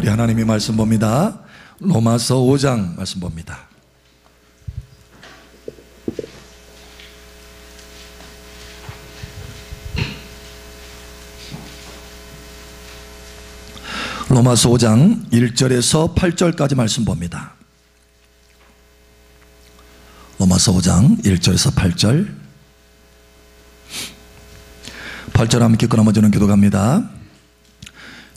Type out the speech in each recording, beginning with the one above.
우리 하나님의 말씀 봅니다. 로마서 5장 말씀 봅니다. 로마서 5장 1절에서 8절까지 말씀 봅니다. 로마서 5장 1절에서 8절. 8절 함께 끊어머지는 기도갑니다.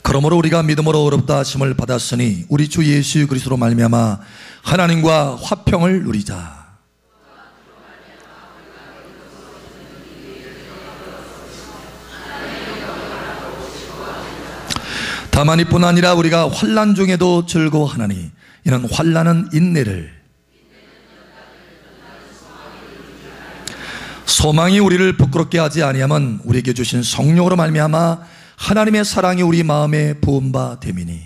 그러므로 우리가 믿음으로 의롭다 하심을 받았으니 우리 주 예수 그리스도로 말미암아 하나님과 화평을 누리자. 다만 이뿐 아니라 우리가 환난 중에도 즐거워하나니 이는 환난은 인내를, 소망이 우리를 부끄럽게 하지 아니하면 우리에게 주신 성령으로 말미암아 하나님의 사랑이 우리 마음에 부은 바 됨이니.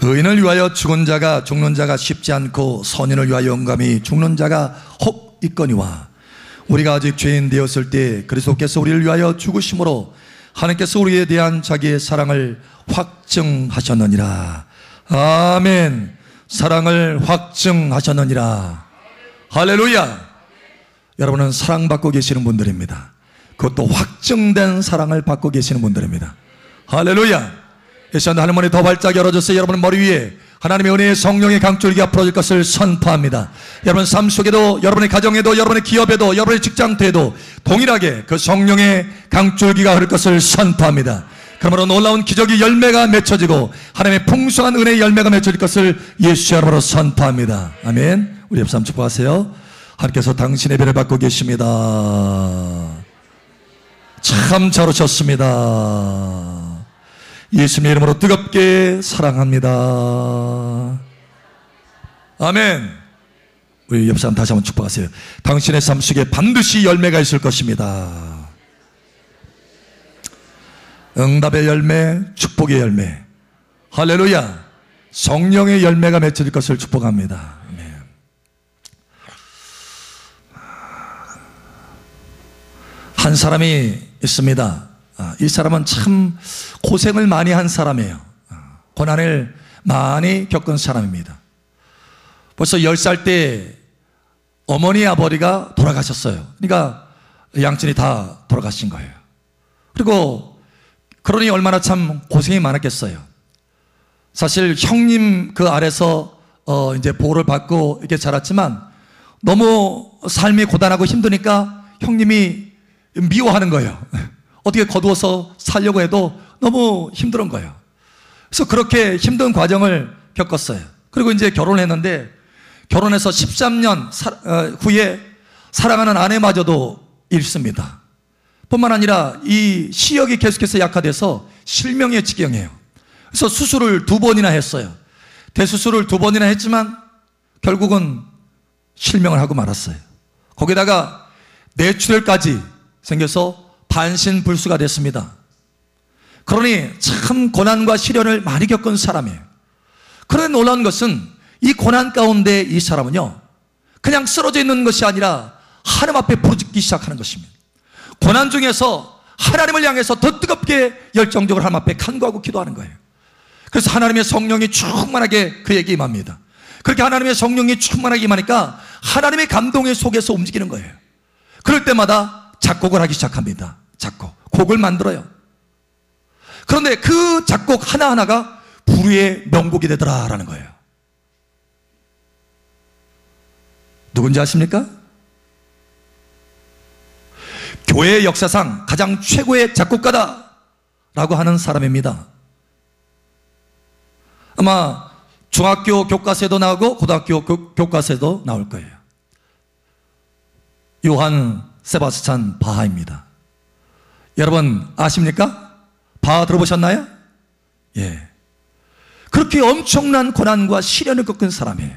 의인을 위하여 죽은 자가 죽는 자가 쉽지 않고 선인을 위하여 영감이 죽는 자가 혹 있거니와 우리가 아직 죄인 되었을 때 그리스도께서 우리를 위하여 죽으심으로 하나님께서 우리에 대한 자기의 사랑을 확증하셨느니라. 아멘. 사랑을 확증하셨느니라. 할렐루야. 여러분은 사랑받고 계시는 분들입니다. 그것도 확증된 사랑을 받고 계시는 분들입니다. 할렐루야. 이 시간 하늘문이 더 활짝 열어져서 여러분 머리 위에 하나님의 은혜의 성령의 강줄기가 풀어질 것을 선포합니다. 여러분 삶 속에도, 여러분의 가정에도, 여러분의 기업에도, 여러분의 직장터에도 동일하게 그 성령의 강줄기가 흐를 것을 선포합니다. 그러므로 놀라운 기적의 열매가 맺혀지고 하나님의 풍성한 은혜의 열매가 맺혀질 것을 예수 이름으로 선포합니다. 아멘. 우리 옆 사람 축복하세요. 하나님께서 당신의 배를 받고 계십니다. 참 잘 오셨습니다. 예수님의 이름으로 뜨겁게 사랑합니다. 아멘. 우리 옆 사람 다시 한번 축복하세요. 당신의 삶 속에 반드시 열매가 있을 것입니다. 응답의 열매, 축복의 열매. 할렐루야. 성령의 열매가 맺혀질 것을 축복합니다. 아멘. 한 사람이 있습니다. 이 사람은 참 고생을 많이 한 사람이에요. 고난을 많이 겪은 사람입니다. 벌써 10살 때 어머니 아버지가 돌아가셨어요. 그러니까 양친이 다 돌아가신 거예요. 그리고 그러니 얼마나 참 고생이 많았겠어요. 사실 형님 그 아래서 이제 보호를 받고 이렇게 자랐지만 너무 삶이 고단하고 힘드니까 형님이 미워하는 거예요. 어떻게 거두어서 살려고 해도 너무 힘든 거예요. 그래서 그렇게 힘든 과정을 겪었어요. 그리고 이제 결혼을 했는데 결혼해서 13년 후에 사랑하는 아내마저도 잃습니다. 뿐만 아니라 이 시력이 계속해서 약화돼서 실명의 지경이에요. 그래서 수술을 2번이나 했어요. 대수술을 2번이나 했지만 결국은 실명을 하고 말았어요. 거기다가 뇌출혈까지 생겨서 반신불수가 됐습니다. 그러니 참 고난과 시련을 많이 겪은 사람이에요. 그런데 놀라운 것은 이 고난 가운데 이 사람은요, 그냥 쓰러져 있는 것이 아니라 하나님 앞에 부르짖기 시작하는 것입니다. 고난 중에서 하나님을 향해서 더 뜨겁게 열정적으로 하나님 앞에 간구하고 기도하는 거예요. 그래서 하나님의 성령이 충만하게 그에게 임합니다. 그렇게 하나님의 성령이 충만하게 임하니까 하나님의 감동의 속에서 움직이는 거예요. 그럴 때마다 작곡을 하기 시작합니다. 곡을 만들어요. 그런데 그 작곡 하나하나가 불후의 명곡이 되더라라는 거예요. 누군지 아십니까? 교회 역사상 가장 최고의 작곡가다라고 하는 사람입니다. 아마 중학교 교과서에도 나오고 고등학교 교과서에도 나올 거예요. 요한 세바스찬 바하입니다. 여러분 아십니까? 바하 들어보셨나요? 예. 그렇게 엄청난 고난과 시련을 겪은 사람이에요.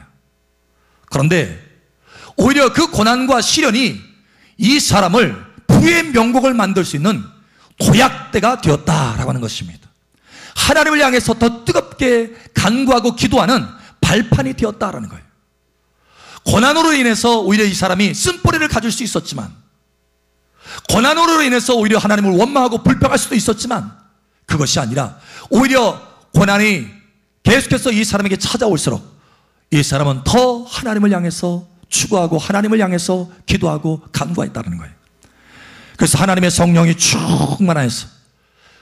그런데 오히려 그 고난과 시련이 이 사람을 부의 명곡을 만들 수 있는 도약대가 되었다라고 하는 것입니다. 하나님을 향해서 더 뜨겁게 간구하고 기도하는 발판이 되었다라는 거예요. 고난으로 인해서 오히려 이 사람이 쓴뿌리를 가질 수 있었지만 고난으로 인해서 오히려 하나님을 원망하고 불평할 수도 있었지만 그것이 아니라 오히려 고난이 계속해서 이 사람에게 찾아올수록 이 사람은 더 하나님을 향해서 추구하고 하나님을 향해서 기도하고 간구했다는 거예요. 그래서 하나님의 성령이 충만하여서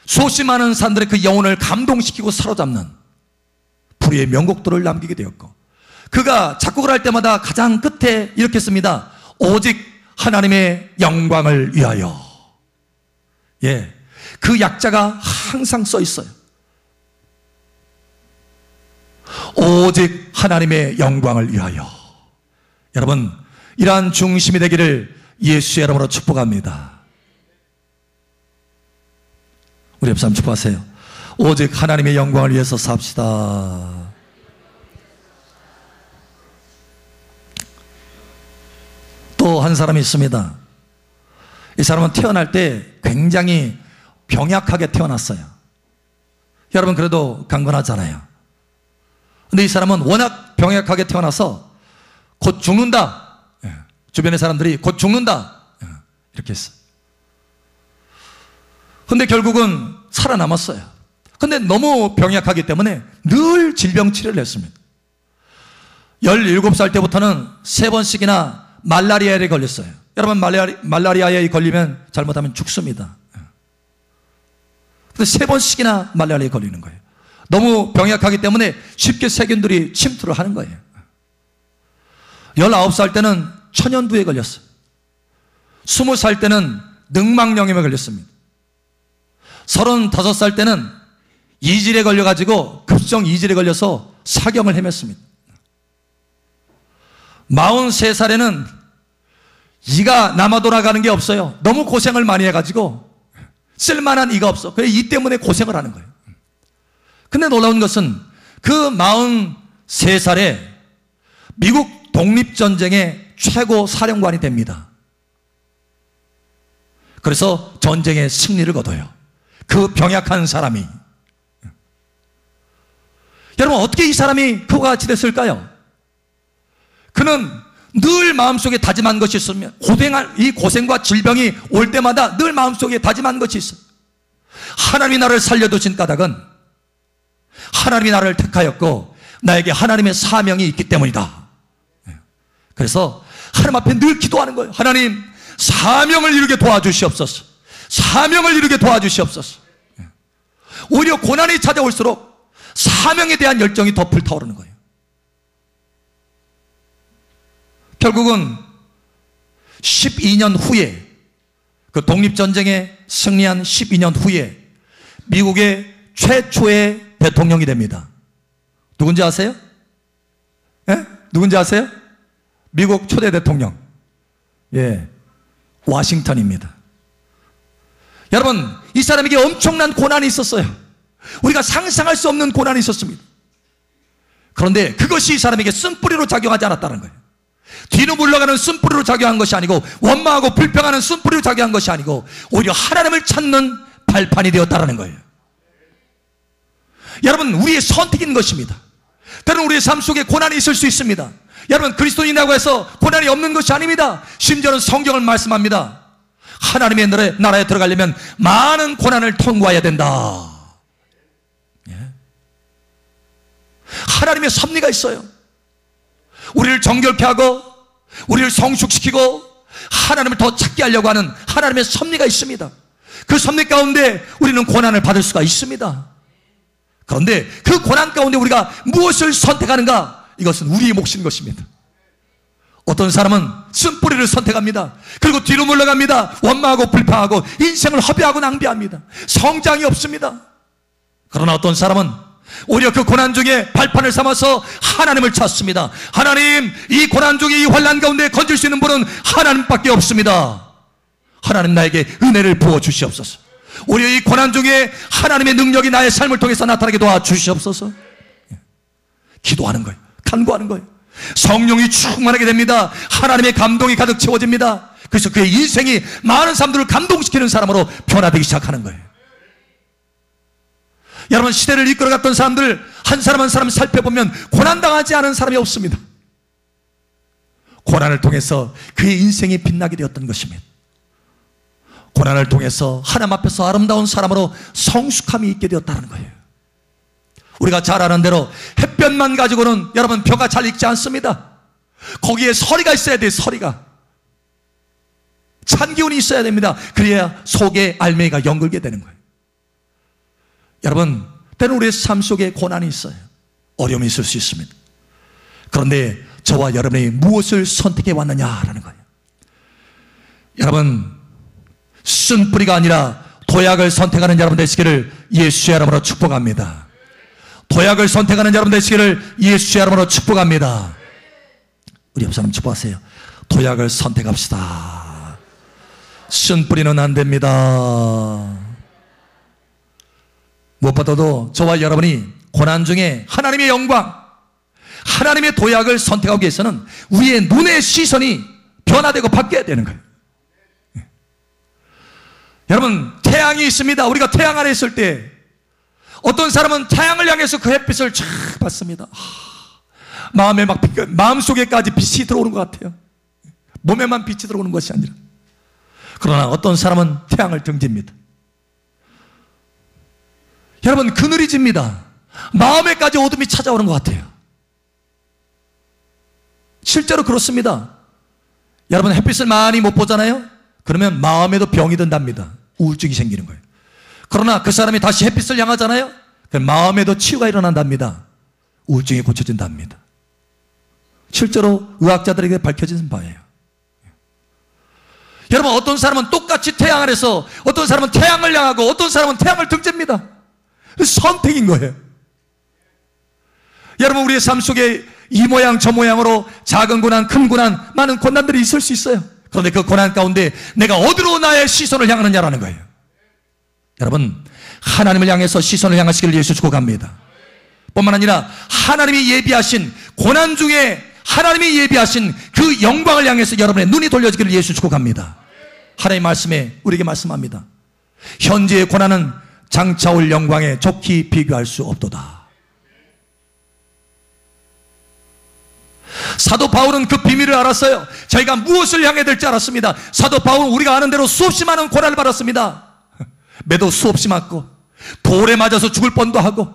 수없이 많은 사람들의 그 영혼을 감동시키고 사로잡는 불의의 명곡들을 남기게 되었고, 그가 작곡을 할 때마다 가장 끝에 이렇게 씁니다. 오직 하나님의 영광을 위하여. 예, 그 약자가 항상 써 있어요. 오직 하나님의 영광을 위하여. 여러분, 이러한 중심이 되기를 예수의 이름으로 축복합니다. 우리 옆 사람 축복하세요. 오직 하나님의 영광을 위해서 삽시다. 또 한 사람이 있습니다. 이 사람은 태어날 때 굉장히 병약하게 태어났어요. 여러분 그래도 강건하잖아요. 근데 이 사람은 워낙 병약하게 태어나서 곧 죽는다, 주변의 사람들이 곧 죽는다 이렇게 했어요. 근데 결국은 살아남았어요. 근데 너무 병약하기 때문에 늘 질병 치료를 했습니다. 17살 때부터는 3번씩이나 말라리아에 걸렸어요. 여러분 말라리아에 걸리면 잘못하면 죽습니다. 근데 3번씩이나 말라리아에 걸리는 거예요. 너무 병약하기 때문에 쉽게 세균들이 침투를 하는 거예요. 19살 때는 천연두에 걸렸어요. 20살 때는 늑막염에 걸렸습니다. 35살 때는 이질에 걸려가지고 급성 이질에 걸려서 사경을 헤맸습니다. 43살에는 이가 남아 돌아가는 게 없어요. 너무 고생을 많이 해가지고 쓸만한 이가 없어. 그래서 이 때문에 고생을 하는 거예요. 근데 놀라운 것은 그 43살에 미국 독립전쟁의 최고 사령관이 됩니다. 그래서 전쟁의 승리를 거둬요. 그 병약한 사람이. 여러분 어떻게 이 사람이 그와 같이 됐을까요? 그는 늘 마음속에 다짐한 것이 있으면 이 고생과 질병이 올 때마다 늘 마음속에 다짐한 것이 있어. 하나님이 나를 살려두신 까닭은 하나님이 나를 택하였고 나에게 하나님의 사명이 있기 때문이다. 그래서 하나님 앞에 늘 기도하는 거예요. 하나님 사명을 이루게 도와주시옵소서. 사명을 이루게 도와주시옵소서. 오히려 고난이 찾아올수록 사명에 대한 열정이 더 불타오르는 거예요. 결국은 12년 후에 그 독립전쟁에 승리한 12년 후에 미국의 최초의 대통령이 됩니다. 누군지 아세요? 예? 누군지 아세요? 미국 초대 대통령. 예, 워싱턴입니다. 여러분 이 사람에게 엄청난 고난이 있었어요. 우리가 상상할 수 없는 고난이 있었습니다. 그런데 그것이 이 사람에게 쓴뿌리로 작용하지 않았다는 거예요. 뒤로 물러가는 쓴뿌리로 작용한 것이 아니고 원망하고 불평하는 쓴뿌리로 작용한 것이 아니고 오히려 하나님을 찾는 발판이 되었다는 거예요. 여러분 우리의 선택인 것입니다. 때로는 우리의 삶 속에 고난이 있을 수 있습니다. 여러분 그리스도인이라고 해서 고난이 없는 것이 아닙니다. 심지어는 성경을 말씀합니다. 하나님의 나라에 들어가려면 많은 고난을 통과해야 된다. 예. 하나님의 섭리가 있어요. 우리를 정결케 하고 우리를 성숙시키고 하나님을 더 찾게 하려고 하는 하나님의 섭리가 있습니다. 그 섭리 가운데 우리는 고난을 받을 수가 있습니다. 그런데 그 고난 가운데 우리가 무엇을 선택하는가, 이것은 우리의 몫인 것입니다. 어떤 사람은 쓴뿌리를 선택합니다. 그리고 뒤로 물러갑니다. 원망하고 불평하고 인생을 허비하고 낭비합니다. 성장이 없습니다. 그러나 어떤 사람은 오히려 그 고난 중에 발판을 삼아서 하나님을 찾습니다. 하나님, 이 고난 중에 이 환난 가운데 건질 수 있는 분은 하나님밖에 없습니다. 하나님 나에게 은혜를 부어주시옵소서. 오히려 이 고난 중에 하나님의 능력이 나의 삶을 통해서 나타나게 도와주시옵소서. 기도하는 거예요. 간구하는 거예요. 성령이 충만하게 됩니다. 하나님의 감동이 가득 채워집니다. 그래서 그의 인생이 많은 사람들을 감동시키는 사람으로 변화되기 시작하는 거예요. 여러분 시대를 이끌어갔던 사람들 한 사람 한 사람 살펴보면 고난당하지 않은 사람이 없습니다. 고난을 통해서 그의 인생이 빛나게 되었던 것입니다. 고난을 통해서 하나님 앞에서 아름다운 사람으로 성숙함이 있게 되었다는 거예요. 우리가 잘 아는 대로 햇볕만 가지고는 여러분 벼가 잘 익지 않습니다. 거기에 서리가 있어야 돼요. 서리가. 찬 기운이 있어야 됩니다. 그래야 속에 알맹이가 연결게 되는 거예요. 여러분, 때는 우리의 삶 속에 고난이 있어요. 어려움이 있을 수 있습니다. 그런데 저와 여러분이 무엇을 선택해 왔느냐라는 거예요. 여러분, 쓴뿌리가 아니라 도약을 선택하는 여러분 되시기를 예수의 이름으로 축복합니다. 도약을 선택하는 여러분 되시기를 예수의 이름으로 축복합니다. 우리 옆 사람 축복하세요. 도약을 선택합시다. 쓴뿌리는 안 됩니다. 무엇보다도 저와 여러분이 고난 중에 하나님의 영광, 하나님의 도약을 선택하기 위해서는 우리의 눈의 시선이 변화되고 바뀌어야 되는 거예요. 여러분, 태양이 있습니다. 우리가 태양 아래 있을 때 어떤 사람은 태양을 향해서 그 햇빛을 쫙 받습니다. 마음에 막 마음속에까지 빛이 들어오는 것 같아요. 몸에만 빛이 들어오는 것이 아니라. 그러나 어떤 사람은 태양을 등집니다. 여러분, 그늘이 집니다. 마음에까지 어둠이 찾아오는 것 같아요. 실제로 그렇습니다. 여러분, 햇빛을 많이 못 보잖아요. 그러면 마음에도 병이 든답니다. 우울증이 생기는 거예요. 그러나 그 사람이 다시 햇빛을 향하잖아요. 그럼 마음에도 치유가 일어난답니다. 우울증이 고쳐진답니다. 실제로 의학자들에게 밝혀진 바예요. 여러분, 어떤 사람은 똑같이 태양 아래서 어떤 사람은 태양을 향하고 어떤 사람은 태양을 등집니다. 선택인 거예요. 여러분, 우리의 삶 속에 이 모양 저 모양으로 작은 고난, 큰 고난, 많은 고난들이 있을 수 있어요. 그런데 그 고난 가운데 내가 어디로 나의 시선을 향하느냐라는 거예요. 여러분, 하나님을 향해서 시선을 향하시기를 예수 축복합니다. 뿐만 아니라 하나님이 예비하신 고난 중에 하나님이 예비하신 그 영광을 향해서 여러분의 눈이 돌려지기를 예수 축복합니다. 하나님의 말씀에 우리에게 말씀합니다. 현재의 고난은 장차 올 영광에 좋게 비교할 수 없도다. 사도 바울은 그 비밀을 알았어요. 자기가 무엇을 향해야 될지 알았습니다. 사도 바울은 우리가 아는 대로 수없이 많은 고난을 받았습니다. 매도 수없이 맞고 돌에 맞아서 죽을 뻔도 하고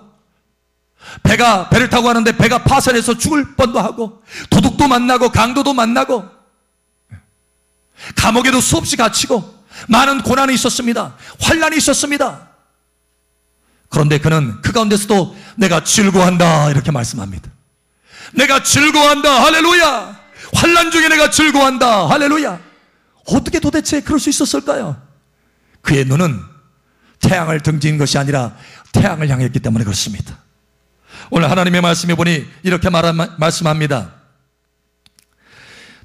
배를 타고 가는데 배가 파산해서 죽을 뻔도 하고 도둑도 만나고 강도도 만나고 감옥에도 수없이 갇히고 많은 고난이 있었습니다. 환난이 있었습니다. 그런데 그는 그 가운데서도 내가 즐거워한다 이렇게 말씀합니다. 내가 즐거워한다. 할렐루야. 환난 중에 내가 즐거워한다. 할렐루야. 어떻게 도대체 그럴 수 있었을까요? 그의 눈은 태양을 등진 것이 아니라 태양을 향했기 때문에 그렇습니다. 오늘 하나님의 말씀에 보니 이렇게 말씀합니다.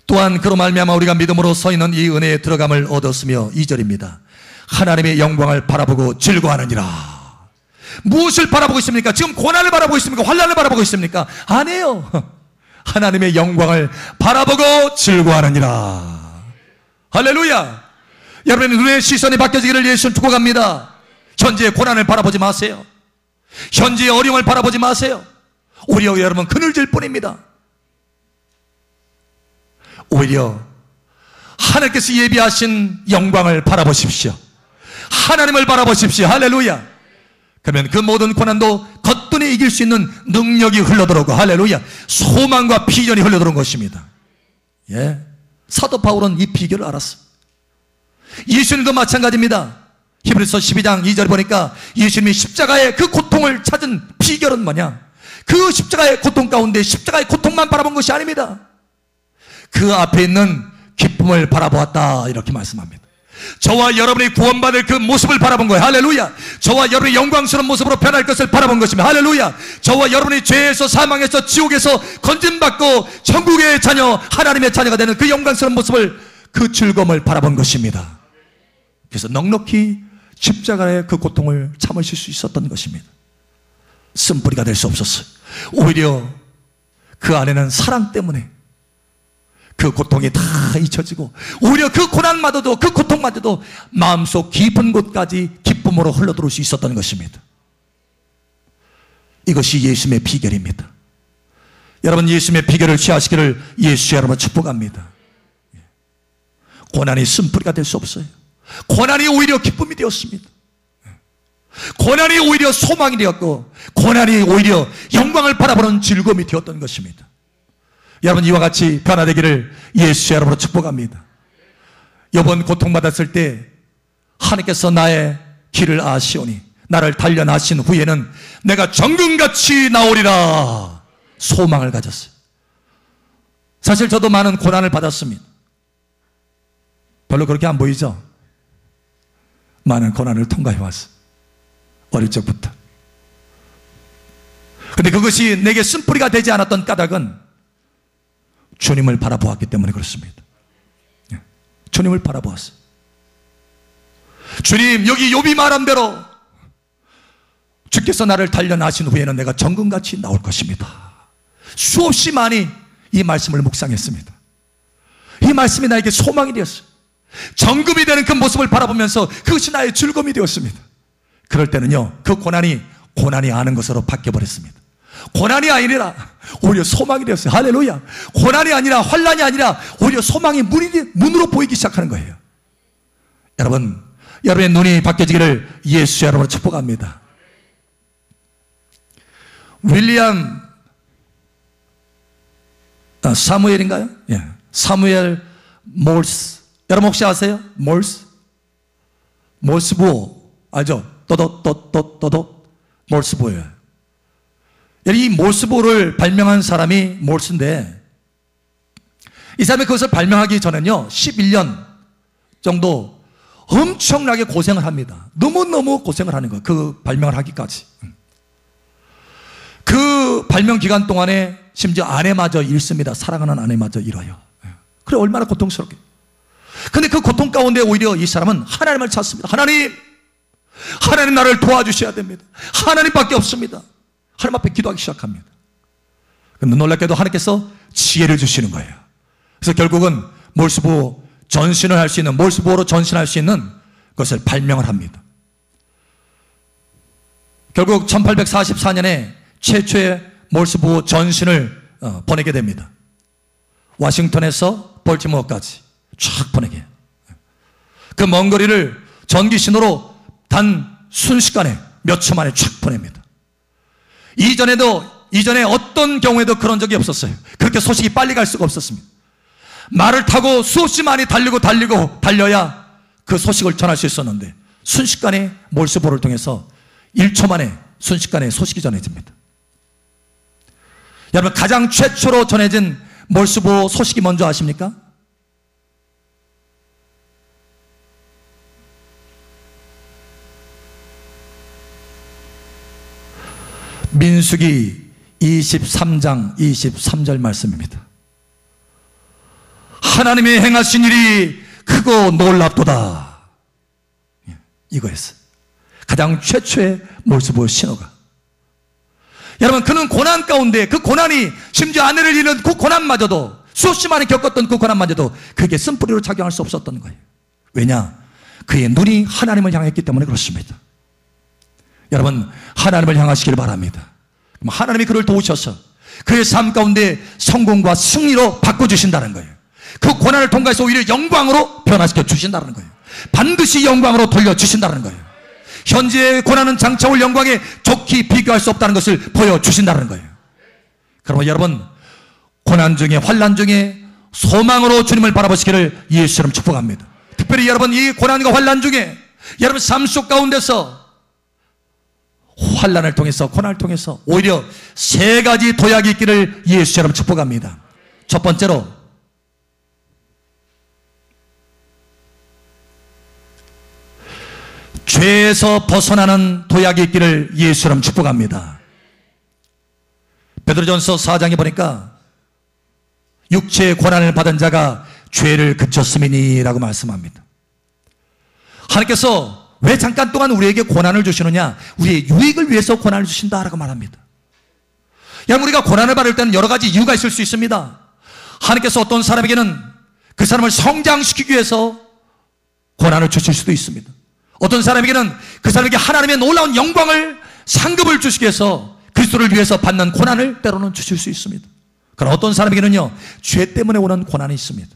또한 그로 말미암아 우리가 믿음으로 서 있는 이 은혜에 들어감을 얻었으며 2절입니다. 하나님의 영광을 바라보고 즐거워하느니라. 무엇을 바라보고 있습니까? 지금 고난을 바라보고 있습니까? 환난을 바라보고 있습니까? 아니에요. 하나님의 영광을 바라보고 즐거워하느니라. 할렐루야. 여러분의 눈의 시선이 바뀌어지기를 예수는 축복합니다. 현재의 고난을 바라보지 마세요. 현재의 어려움을 바라보지 마세요. 오히려 여러분 그늘질 뿐입니다. 오히려 하나님께서 예비하신 영광을 바라보십시오. 하나님을 바라보십시오. 할렐루야. 그러면 그 모든 고난도 거뜬히 이길 수 있는 능력이 흘러들어오고, 할렐루야, 소망과 비전이 흘러들어온 것입니다. 예, 사도 바울은 이 비결을 알았어. 예수님도 마찬가지입니다. 히브리서 12장 2절 보니까 예수님이 십자가의 그 고통을 찾은 비결은 뭐냐? 그 십자가의 고통 가운데 십자가의 고통만 바라본 것이 아닙니다. 그 앞에 있는 기쁨을 바라보았다 이렇게 말씀합니다. 저와 여러분이 구원받을 그 모습을 바라본 거예요. 할렐루야. 저와 여러분이 영광스러운 모습으로 변할 것을 바라본 것입니다. 할렐루야. 저와 여러분이 죄에서 사망에서 지옥에서 건진받고 천국의 자녀, 하나님의 자녀가 되는 그 영광스러운 모습을, 그 즐거움을 바라본 것입니다. 그래서 넉넉히 십자가의 그 고통을 참으실 수 있었던 것입니다. 쓴뿌리가 될 수 없었어요. 오히려 그 안에는 사랑 때문에 그 고통이 다 잊혀지고, 오히려 그 고난마저도, 그 고통마저도 마음속 깊은 곳까지 기쁨으로 흘러들어올 수 있었던 것입니다. 이것이 예수님의 비결입니다. 여러분, 예수님의 비결을 취하시기를 예수 여러분 축복합니다. 고난이 쓴뿌리가 될 수 없어요. 고난이 오히려 기쁨이 되었습니다. 고난이 오히려 소망이 되었고, 고난이 오히려 영광을 바라보는 즐거움이 되었던 것입니다. 여러분, 이와 같이 변화되기를 예수의 이름으로 축복합니다. 여번 고통받았을 때 하나님께서 나의 길을 아시오니 나를 단련하신 후에는 내가 정금같이 나오리라 소망을 가졌어요. 사실 저도 많은 고난을 받았습니다. 별로 그렇게 안 보이죠? 많은 고난을 통과해 왔어요. 어릴 적부터. 근데 그것이 내게 쓴뿌리가 되지 않았던 까닭은 주님을 바라보았기 때문에 그렇습니다. 주님을 바라보았어요. 주님, 여기 욥이 말한 대로 주께서 나를 단련하신 후에는 내가 정금같이 나올 것입니다. 수없이 많이 이 말씀을 묵상했습니다. 이 말씀이 나에게 소망이 되었어요. 정금이 되는 그 모습을 바라보면서 그것이 나의 즐거움이 되었습니다. 그럴 때는요, 그 고난이 아는 것으로 바뀌어버렸습니다. 고난이 아니라 오히려 소망이 되었어요. 할렐루야. 고난이 아니라, 환난이 아니라 오히려 소망이 문으로 보이기 시작하는 거예요. 여러분, 여러분의 눈이 바뀌어지기를 예수 여러분으로 축복합니다. 윌리엄 사무엘인가요? 예. 사무엘 몰스. 여러분 혹시 아세요? 몰스부호 알죠? 몰스부호예요. 이 몰스부호를 발명한 사람이 몰스인데, 이 사람이 그것을 발명하기 전에는요 11년 정도 엄청나게 고생을 합니다. 너무너무 고생을 하는 거예요. 그 발명을 하기까지. 그 발명 기간 동안에 심지어 아내마저 잃습니다. 사랑하는 아내마저 잃어요. 그래, 얼마나 고통스럽게. 근데 그 고통 가운데 오히려 이 사람은 하나님을 찾습니다. 하나님 나를 도와주셔야 됩니다. 하나님밖에 없습니다. 하나님 앞에 기도하기 시작합니다. 근데 놀랍게도 하나님께서 지혜를 주시는 거예요. 그래서 결국은 몰스부호 전신을 할 수 있는, 몰스부호로 전신할 수 있는 것을 발명을 합니다. 결국 1844년에 최초의 몰스부호 전신을 보내게 됩니다. 워싱턴에서 볼티모어까지 쫙 보내게. 그 먼 거리를 전기신호로 단 순식간에 몇 초 만에 쫙 보냅니다. 이전에 어떤 경우에도 그런 적이 없었어요. 그렇게 소식이 빨리 갈 수가 없었습니다. 말을 타고 수없이 많이 달려야 그 소식을 전할 수 있었는데, 순식간에 몰스부호를 통해서 1초 만에 순식간에 소식이 전해집니다. 여러분, 가장 최초로 전해진 몰스부호 소식이 뭔지 아십니까? 민수기 23장 23절 말씀입니다. 하나님의 행하신 일이 크고 놀랍도다. 이거였어요. 가장 최초의 몰스부호 신호가. 여러분, 그는 고난 가운데, 그 고난이 심지어 아내를 잃은 그 고난마저도, 수없이 많이 겪었던 그 고난마저도 그게 쓴뿌리로 작용할 수 없었던 거예요. 왜냐? 그의 눈이 하나님을 향했기 때문에 그렇습니다. 여러분, 하나님을 향하시길 바랍니다. 하나님이 그를 도우셔서 그의 삶 가운데 성공과 승리로 바꿔주신다는 거예요. 그 고난을 통과해서 오히려 영광으로 변화시켜 주신다는 거예요. 반드시 영광으로 돌려주신다는 거예요. 현재의 고난은 장차 올 영광에 좋게 비교할 수 없다는 것을 보여주신다는 거예요. 그러면 여러분, 고난 중에, 환난 중에 소망으로 주님을 바라보시기를 예수처럼 축복합니다. 특별히 여러분, 이 고난과 환난 중에 여러분 삶 속 가운데서 환난을 통해서, 고난을 통해서 오히려 세 가지 도약이 있기를 예수처럼 축복합니다. 첫 번째로, 죄에서 벗어나는 도약이 있기를 예수처럼 축복합니다. 베드로전서 4장에 보니까 육체의 고난을 받은 자가 죄를 그쳤음이니라고 말씀합니다. 하나님께서 왜 잠깐 동안 우리에게 고난을 주시느냐? 우리의 유익을 위해서 고난을 주신다라고 말합니다. 우리가 고난을 받을 때는 여러 가지 이유가 있을 수 있습니다. 하나님께서 어떤 사람에게는 그 사람을 성장시키기 위해서 고난을 주실 수도 있습니다. 어떤 사람에게는 그 사람에게 하나님의 놀라운 영광을, 상급을 주시기 위해서 그리스도를 위해서 받는 고난을 때로는 주실 수 있습니다. 그러나 어떤 사람에게는요, 죄 때문에 오는 고난이 있습니다.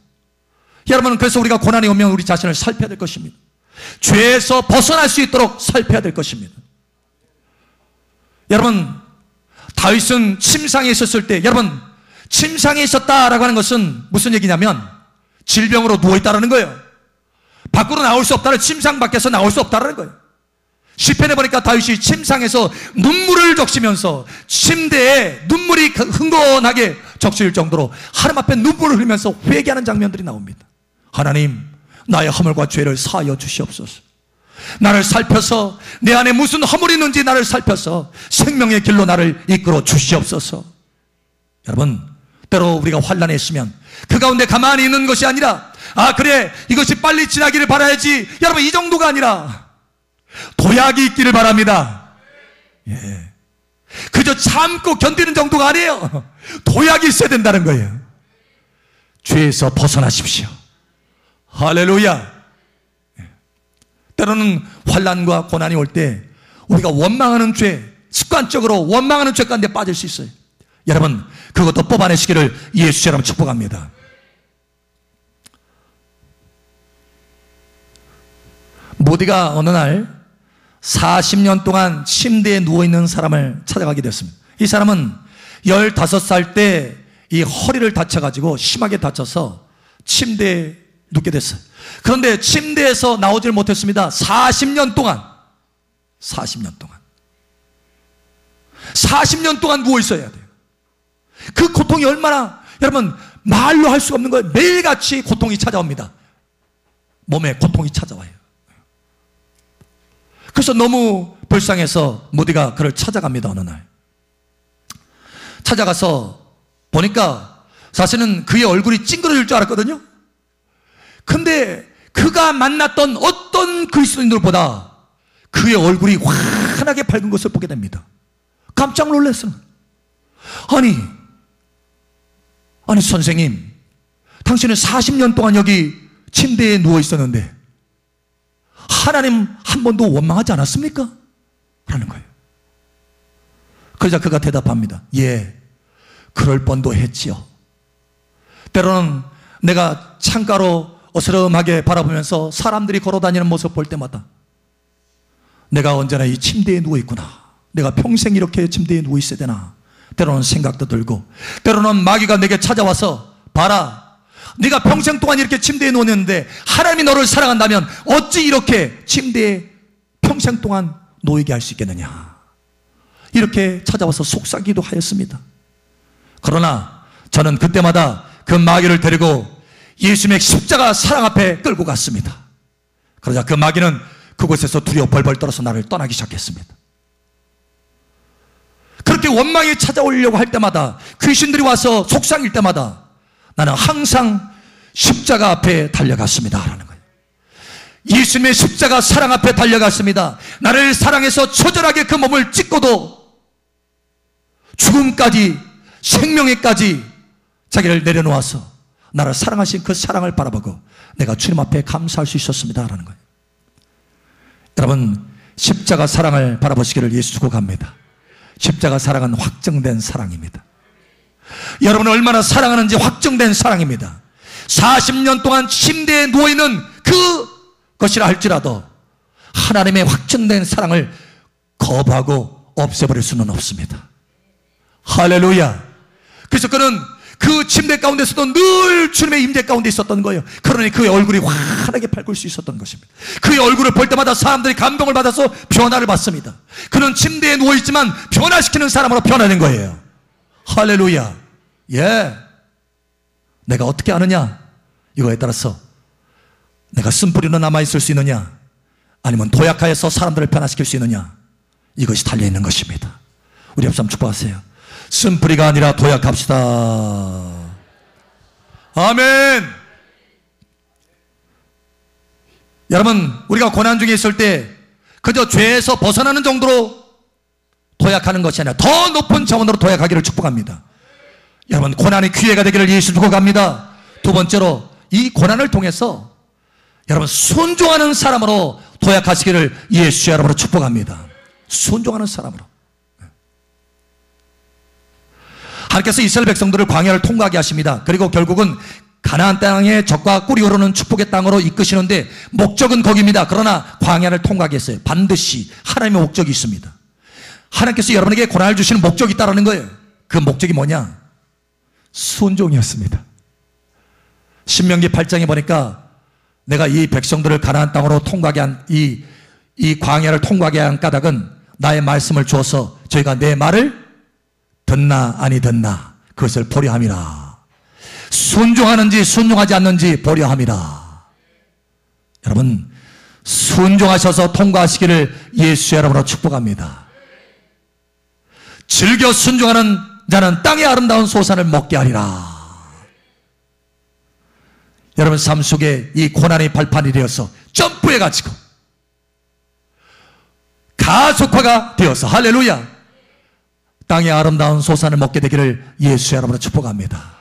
여러분, 그래서 우리가 고난이 오면 우리 자신을 살펴야 될 것입니다. 죄에서 벗어날 수 있도록 살펴야 될 것입니다. 여러분, 다윗은 침상에 있었을 때, 여러분, 침상에 있었다라고 하는 것은 무슨 얘기냐면 질병으로 누워있다라는 거예요. 밖으로 나올 수 없다는, 침상 밖에서 나올 수 없다라는 거예요. 시편에 보니까 다윗이 침상에서 눈물을 적시면서 침대에 눈물이 흥건하게 적실 정도로 하나님 앞에 눈물을 흘리면서 회개하는 장면들이 나옵니다. 하나님, 나의 허물과 죄를 사하여 주시옵소서. 나를 살펴서 내 안에 무슨 허물이 있는지 나를 살펴서 생명의 길로 나를 이끌어 주시옵소서. 여러분, 때로 우리가 환난에 있으면 그 가운데 가만히 있는 것이 아니라, 아 그래 이것이 빨리 지나기를 바라야지, 여러분 이 정도가 아니라 도약이 있기를 바랍니다. 예. 그저 참고 견디는 정도가 아니에요. 도약이 있어야 된다는 거예요. 죄에서 벗어나십시오. 할렐루야. 예. 때로는 환난과 고난이 올 때 우리가 원망하는 죄, 습관적으로 원망하는 죄 가운데 빠질 수 있어요. 여러분, 그것도 뽑아내시기를 예수 이름으로 축복합니다. 모디가 어느 날 40년 동안 침대에 누워있는 사람을 찾아가게 됐습니다. 이 사람은 15살 때 이 허리를 다쳐가지고 심하게 다쳐서 침대에 눕게 됐어요. 그런데 침대에서 나오질 못했습니다. 40년 동안 40년 동안 누워있어야 돼요. 그 고통이 얼마나, 여러분 말로 할 수가 없는 거예요. 매일같이 고통이 찾아옵니다. 몸에 고통이 찾아와요. 그래서 너무 불쌍해서 모디가 그를 찾아갑니다. 어느 날 찾아가서 보니까 사실은 그의 얼굴이 찡그러질 줄 알았거든요. 근데 그가 만났던 어떤 그리스도인들보다 그의 얼굴이 환하게 밝은 것을 보게 됩니다. 깜짝 놀랐어요. 아니 선생님, 당신은 40년 동안 여기 침대에 누워 있었는데 하나님 한 번도 원망하지 않았습니까? 라는 거예요. 그러자 그가 대답합니다. 예, 그럴 뻔도 했지요. 때로는 내가 창가로 어스름하게 바라보면서 사람들이 걸어다니는 모습 볼 때마다 내가 언제나 이 침대에 누워있구나, 내가 평생 이렇게 침대에 누워있어야 되나, 때로는 생각도 들고, 때로는 마귀가 내게 찾아와서 봐라, 네가 평생 동안 이렇게 침대에 누웠는데 하나님이 너를 사랑한다면 어찌 이렇게 침대에 평생 동안 놓이게 할 수 있겠느냐, 이렇게 찾아와서 속삭이기도 하였습니다. 그러나 저는 그때마다 그 마귀를 데리고 예수님의 십자가 사랑 앞에 끌고 갔습니다. 그러자 그 마귀는 그곳에서 두려워 벌벌 떨어서 나를 떠나기 시작했습니다. 그렇게 원망이 찾아오려고 할 때마다, 귀신들이 와서 속삭일 때마다 나는 항상 십자가 앞에 달려갔습니다 라는 거예요. 예수님의 십자가 사랑 앞에 달려갔습니다. 나를 사랑해서 처절하게 그 몸을 찢고도 죽음까지, 생명에까지 자기를 내려놓아서 나를 사랑하신 그 사랑을 바라보고 내가 주님 앞에 감사할 수 있었습니다 라는 거예요. 여러분, 십자가 사랑을 바라보시기를 예수 축복합니다. 십자가 사랑은 확정된 사랑입니다. 여러분을 얼마나 사랑하는지 확정된 사랑입니다. 40년 동안 침대에 누워있는 그것이라 할지라도 하나님의 확정된 사랑을 거부하고 없애버릴 수는 없습니다. 할렐루야. 그래서 그는 그 침대 가운데서도 늘 주님의 임재 가운데 있었던 거예요. 그러니 그의 얼굴이 환하게 밝을 수 있었던 것입니다. 그의 얼굴을 볼 때마다 사람들이 감동을 받아서 변화를 받습니다. 그는 침대에 누워있지만 변화시키는 사람으로 변화된 거예요. 할렐루야. 예. 내가 어떻게 아느냐, 이거에 따라서 내가 쓴뿌리로 남아있을 수 있느냐, 아니면 도약하여서 사람들을 변화시킬 수 있느냐, 이것이 달려있는 것입니다. 우리 옆 사람 축복하세요. 쓴뿌리가 아니라 도약합시다. 아멘. 여러분, 우리가 고난 중에 있을 때 그저 죄에서 벗어나는 정도로 도약하는 것이 아니라 더 높은 차원으로 도약하기를 축복합니다. 여러분, 고난의 기회가 되기를 예수 축복합니다. 두 번째로, 이 고난을 통해서 여러분 순종하는 사람으로 도약하시기를 예수 여러분으로 축복합니다. 순종하는 사람으로. 하나님께서 이스라엘 백성들을 광야를 통과하게 하십니다. 그리고 결국은 가나안 땅에 젖과 꿀이 흐르는 축복의 땅으로 이끄시는데 목적은 거기입니다. 그러나 광야를 통과하게 했어요. 반드시 하나님의 목적이 있습니다. 하나님께서 여러분에게 고난을 주시는 목적이 있다는 거예요. 그 목적이 뭐냐? 순종이었습니다. 신명기 8장에 보니까 내가 이 백성들을 가나안 땅으로 통과하게 한 이 광야를 통과하게 한 까닭은 나의 말씀을 주어서 저희가 내 말을 듣나 아니 듣나 그것을 보려 함이라. 순종하는지 순종하지 않는지 보려 함이라. 여러분, 순종하셔서 통과하시기를 예수의 이름으로 축복합니다. 즐겨 순종하는 자는 땅의 아름다운 소산을 먹게 하리라. 여러분 삶 속에 이 고난의 발판이 되어서 점프해가지고 가속화가 되어서 할렐루야 땅의 아름다운 소산을 먹게 되기를 예수의 이름으로 축복합니다.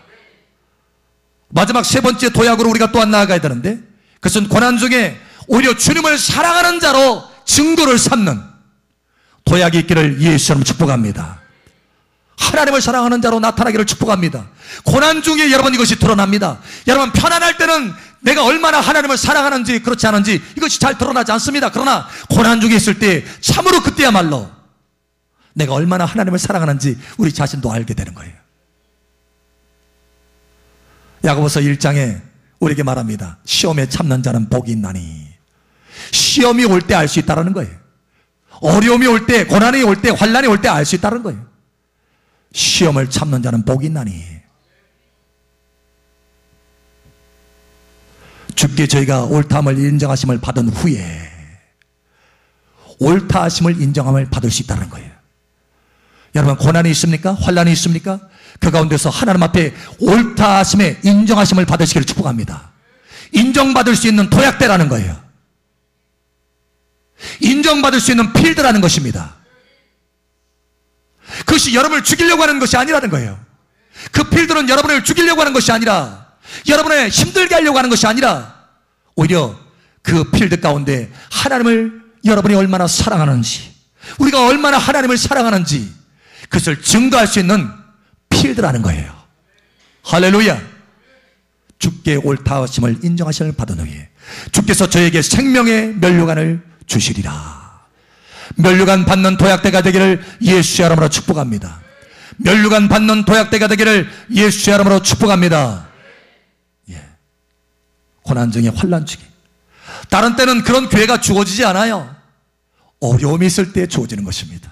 마지막 세 번째 도약으로 우리가 또한 나아가야 되는데, 그것은 고난 중에 오히려 주님을 사랑하는 자로 증거를 삼는 도약이 있기를 예수의 이름으로 축복합니다. 하나님을 사랑하는 자로 나타나기를 축복합니다. 고난 중에 여러분 이것이 드러납니다. 여러분 편안할 때는 내가 얼마나 하나님을 사랑하는지 그렇지 않은지 이것이 잘 드러나지 않습니다. 그러나 고난 중에 있을 때 참으로 그때야말로 내가 얼마나 하나님을 사랑하는지 우리 자신도 알게 되는 거예요. 야고보서 1장에 우리에게 말합니다. 시험에 참는 자는 복이 있나니. 시험이 올 때 알 수 있다는 거예요. 어려움이 올 때, 고난이 올 때, 환난이 올 때 알 수 있다는 거예요. 시험을 참는 자는 복이 있나니. 주께 저희가 옳다함을 인정하심을 받은 후에 옳다하심을 인정함을 받을 수 있다는 거예요. 여러분 고난이 있습니까? 환난이 있습니까? 그 가운데서 하나님 앞에 옳다하심에 인정하심을 받으시기를 축복합니다. 인정받을 수 있는 도약대라는 거예요. 인정받을 수 있는 필드라는 것입니다. 그것이 여러분을 죽이려고 하는 것이 아니라는 거예요. 그 필드는 여러분을 죽이려고 하는 것이 아니라, 여러분을 힘들게 하려고 하는 것이 아니라, 오히려 그 필드 가운데 하나님을 여러분이 얼마나 사랑하는지, 우리가 얼마나 하나님을 사랑하는지 그것을 증거할 수 있는 필드라는 거예요. 할렐루야. 주께 옳다하심을 인정하심을 받은 후에 주께서 저에게 생명의 면류관을 주시리라. 면류관 받는 도약대가 되기를 예수의 이름으로 축복합니다. 면류관 받는 도약대가 되기를 예수의 이름으로 축복합니다. 예. 고난 중에 환난 중에, 다른 때는 그런 기회가 주어지지 않아요. 어려움이 있을 때 주어지는 것입니다.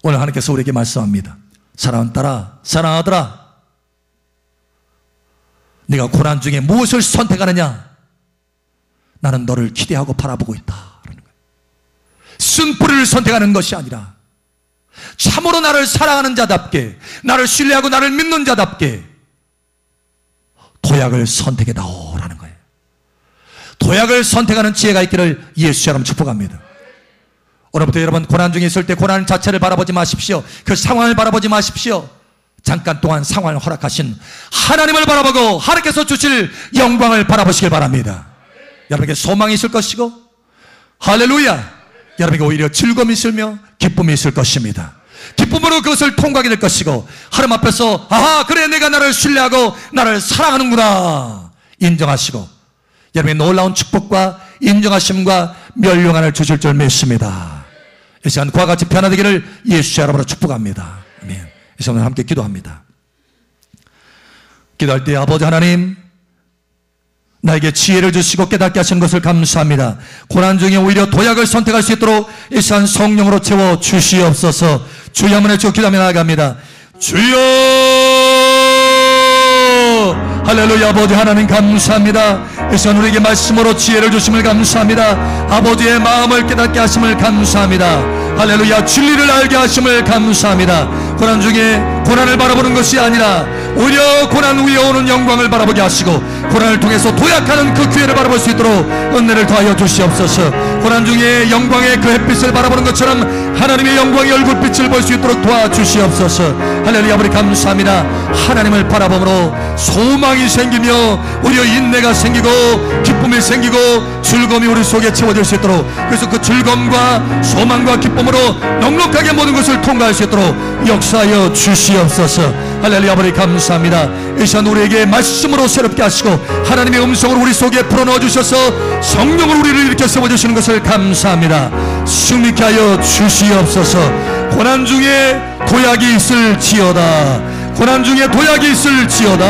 오늘 하나님께서 우리에게 말씀합니다. 사랑하는 딸아, 사랑하더라, 네가 고난 중에 무엇을 선택하느냐? 나는 너를 기대하고 바라보고 있다. 쓴뿌리를 선택하는 것이 아니라 참으로 나를 사랑하는 자답게, 나를 신뢰하고 나를 믿는 자답게 도약을 선택해다오라는 거예요. 도약을 선택하는 지혜가 있기를 예수의 이름으로 축복합니다. 오늘부터 여러분 고난 중에 있을 때 고난 자체를 바라보지 마십시오. 그 상황을 바라보지 마십시오. 잠깐 동안 상황을 허락하신 하나님을 바라보고 하나님께서 주실 영광을 바라보시길 바랍니다. 여러분에게 소망이 있을 것이고, 할렐루야, 여러분에게 오히려 즐거움이 있으며 기쁨이 있을 것입니다. 기쁨으로 그것을 통과하게 될 것이고, 하나님 앞에서 아하, 그래 내가 나를 신뢰하고 나를 사랑하는구나 인정하시고, 여러분의 놀라운 축복과 인정하심과 면류관을 주실 줄 믿습니다. 이 시간 그와 같이 변화되기를 예수의 이름으로 축복합니다. 아멘. 이 시간 함께 기도합니다. 기도할 때 아버지 하나님, 나에게 지혜를 주시고 깨닫게 하신 것을 감사합니다. 고난 중에 오히려 도약을 선택할 수 있도록 이 시간 성령으로 채워 주시옵소서. 주여 한번 해주고 기도하며 나아갑니다. 주여, 할렐루야. 아버지 하나님 감사합니다. 이 시간 우리에게 말씀으로 지혜를 주심을 감사합니다. 아버지의 마음을 깨닫게 하심을 감사합니다. 할렐루야. 진리를 알게 하심을 감사합니다. 고난 중에 고난을 바라보는 것이 아니라 오히려 고난 후에 오는 영광을 바라보게 하시고, 고난을 통해서 도약하는 그 기회를 바라볼 수 있도록 은혜를 더하여 주시옵소서. 고난 중에 영광의 그 햇빛을 바라보는 것처럼 하나님의 영광의 얼굴빛을 볼 수 있도록 도와주시옵소서. 할렐루야. 우리 감사합니다. 하나님을 바라봄으로 소망이 생기며 오히려 인내가 생기고 기쁨이 생기고 즐거움이 우리 속에 채워질 수 있도록, 그래서 그 즐거움과 소망과 기쁨으로 넉넉하게 모든 것을 통과할 수 있도록 역사하여 주시옵소서. 할렐루야. 아버지 감사합니다. 이 시간 우리에게 말씀으로 새롭게 하시고 하나님의 음성을 우리 속에 불어넣어 주셔서 성령을 우리를 일으켜 세워주시는 것을 감사합니다. 승리케 하여 주시옵소서. 고난 중에 도약이 있을지어다. 고난 중에 도약이 있을지어다.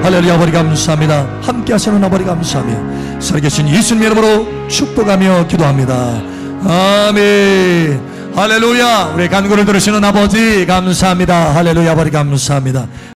할렐루야. 아버지 감사합니다. 함께 하시는 아버지 감사하며 살아계신 예수님 이름으로 축복하며 기도합니다. 아멘. 할렐루야. 우리 간구를 들으시는 아버지 감사합니다. 할렐루야. 아버지 감사합니다.